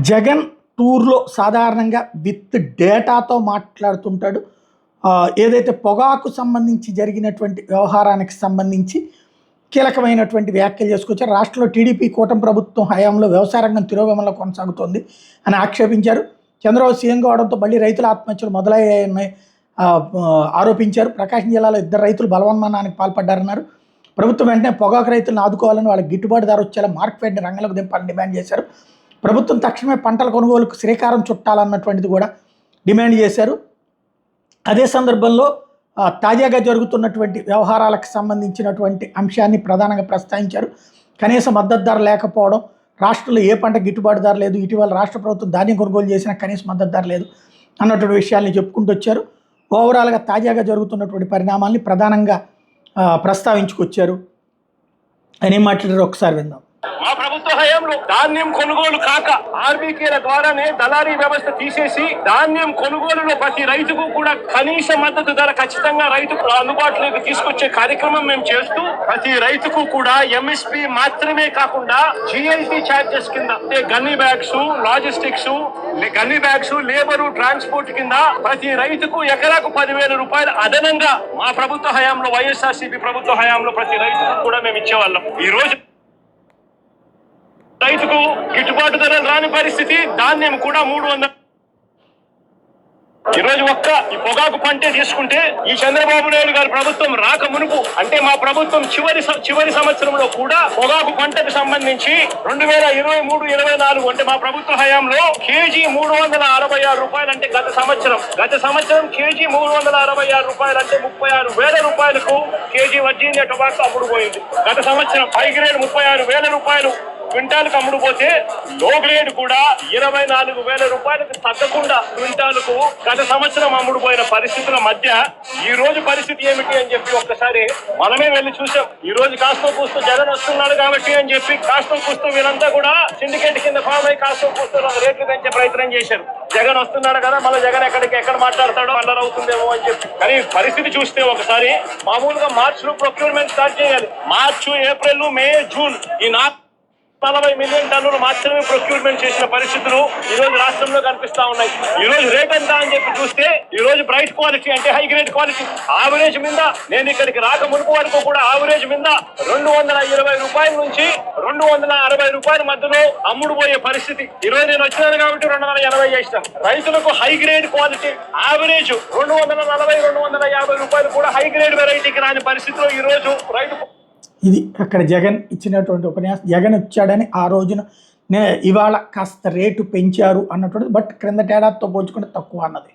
జగన్ టూర్‌లో సాధారణంగా విత్ డేటాతో మాట్లాడుతుంటాడు. ఏదైతే పొగాకు సంబంధించి జరిగినటువంటి వ్యవహారానికి సంబంధించి కీలకమైనటువంటి వ్యాఖ్యలు చేసుకొచ్చారు. రాష్ట్రంలో టీడీపీ కూటమి ప్రభుత్వం హయాంలో వ్యవసాయ రంగం తిరోగమనంలో కొనసాగుతోంది అని ఆక్షేపించారు. చంద్రబాబు సీఎం కావడంతో మళ్ళీ రైతుల ఆత్మహత్యలు మొదలయ్యాయని ఆరోపించారు. ప్రకాశం జిల్లాలో 2 రైతులు బలవన్మరణానికి పాల్పడ్డారన్నారు. ప్రభుత్వం వెంటనే పొగాకు రైతులను ఆదుకోవాలని, వాళ్ళకి గిట్టుబాటు ధర వచ్చేలా మార్కెట్‌ని రంగంలోకి దింపాలని డిమాండ్ చేశారు. ప్రభుత్వం తక్షణమే పంటల కొనుగోలుకు శ్రీకారం చుట్టాలన్నటువంటిది కూడా డిమాండ్ చేశారు. అదే సందర్భంలో తాజాగా జరుగుతున్నటువంటి వ్యవహారాలకు సంబంధించినటువంటి అంశాన్ని ప్రధానంగా ప్రస్తావించారు. కనీస మద్దతు ధర లేకపోవడం, రాష్ట్రంలో ఏ పంట గిట్టుబాటు ధర లేదు, ఇటీవల రాష్ట్ర ప్రభుత్వం ధాన్యం కొనుగోలు చేసిన కనీస మద్దతు ధర లేదు అన్నటువంటి విషయాల్ని చెప్పుకుంటూ వచ్చారు. ఓవరాల్గా తాజాగా జరుగుతున్నటువంటి పరిణామాల్ని ప్రధానంగా ప్రస్తావించుకొచ్చారు. ఆయన ఏం మాట్లాడారో ఒకసారి విందాం. మా ప్రభుత్వ హయాంలో ధాన్యం కొనుగోలు కాక ఆర్బీకేల ద్వారానే దళారీ వ్యవస్థ తీసేసి ధాన్యం కొనుగోలులో ప్రతి రైతుకు కూడా కనీస మద్దతు ధర ఖచ్చితంగా రైతుకు అందుబాటులోకి తీసుకొచ్చే కార్యక్రమం మేము చేస్తూ ప్రతి రైతుకు కూడా ఎంఎస్పీ మాత్రమే కాకుండా జిఎల్టీ ఛార్జెస్ కింద అంటే gunny bags, logistics, gunny bags, labour, transport కింద ప్రతి రైతుకు ఎకరాకు 10,000 రూపాయలు అదనంగా మా ప్రభుత్వ హయాంలో, వైఎస్ఆర్సీపీ ప్రభుత్వ హయాంలో ప్రతి రైతుకు కూడా మేము ఇచ్చేవాళ్ళం. ఈ రోజు రైతుకు గిట్టుబాటు ధరలు రాని పరిస్థితి. ధాన్యం కూడా 300. ఈ రోజు ఈ పొగాకు పంటే తీసుకుంటే ఈ చంద్రబాబు నాయుడు గారి ప్రభుత్వం రాక మునుపు అంటే మా ప్రభుత్వం చివరి సంవత్సరంలో కూడా పొగాకు పంటకు సంబంధించి 2023-24 అంటే మా ప్రభుత్వ హయాంలో కేజీ 366 రూపాయలు అంటే గత సంవత్సరం కేజీ 366 రూపాయలు అంటే 36,000 రూపాయలకు కేజీ వర్జీనియా టొబాకో అమ్ముడు పోయింది. గత సంవత్సరం హై గ్రేడ్ 36,000 రూపాయలు క్వింటాలకు అమ్ముడుపోతే లో గ్రేడ్ కూడా 24,000 రూపాయలకు తగ్గకుండా క్వింటాలకు గత సంవత్సరం అమ్ముడుపోయిన పరిస్థితుల మధ్య ఈ రోజు పరిస్థితి ఏమిటి అని చెప్పి ఒక్కసారి మనమే వెళ్ళి చూసాం. ఈ రోజు కాస్తో కూస్తూ జగన్ వస్తున్నాడు కాబట్టి అని చెప్పి కాస్తో కూస్తూ వీరంతా కూడా సిండికేట్ కింద ఫామ్ అయి కాస్తో కూస్తూ రేట్లు పెంచే ప్రయత్నం చేశారు. జగన్ వస్తున్నాడు కదా, మళ్ళీ జగన్ ఎక్కడ మాట్లాడతాడో అల్లరి అవుతుందేమో అని చెప్పి. కానీ పరిస్థితి చూస్తే ఒకసారి మామూలుగా మార్చిలో ప్రొక్యూర్మెంట్ స్టార్ట్ చేయాలి. మార్చి, ఏప్రిల్, మే, జూన్ ఈ 40 మిలియన్ టన్నులు మాత్రమే ప్రొక్యూర్మెంట్ చేసిన పరిస్థితులు ఈ రోజు రాష్ట్రంలో కనిపిస్తా ఉన్నాయి. ఈ రోజు రేట్ ఎంత అని చెప్పి చూస్తే ఈ రోజు బ్రైట్ క్వాలిటీ అంటే హై గ్రేడ్ క్వాలిటీ ఆవరేజ్ మీద నేను ఇక్కడికి రాక మునుపు వరకు కూడా ఆవరేజ్ మీద 220 రూపాయల నుంచి 260 రూపాయల మధ్యలో అమ్ముడు పోయే పరిస్థితి. ఈ రోజు నేను వచ్చినాను కాబట్టి 280 చేస్తాను. రైతులకు హై గ్రేడ్ క్వాలిటీ ఆవరేజ్ 240-250 రూపాయలు కూడా హై గ్రేడ్ వెరైటీకి రాని పరిస్థితిలో ఈ రోజు రైతు. ఇది అక్కడ జగన్ ఇచ్చినటువంటి ఉపన్యాసం. జగన్ వచ్చాడని ఆ రోజున ఇవాళ కాస్త రేటు పెంచారు అన్నటువంటిది, బట్ క్రిందటి ఏడాదితో పోల్చుకుంటే తక్కువ అన్నది.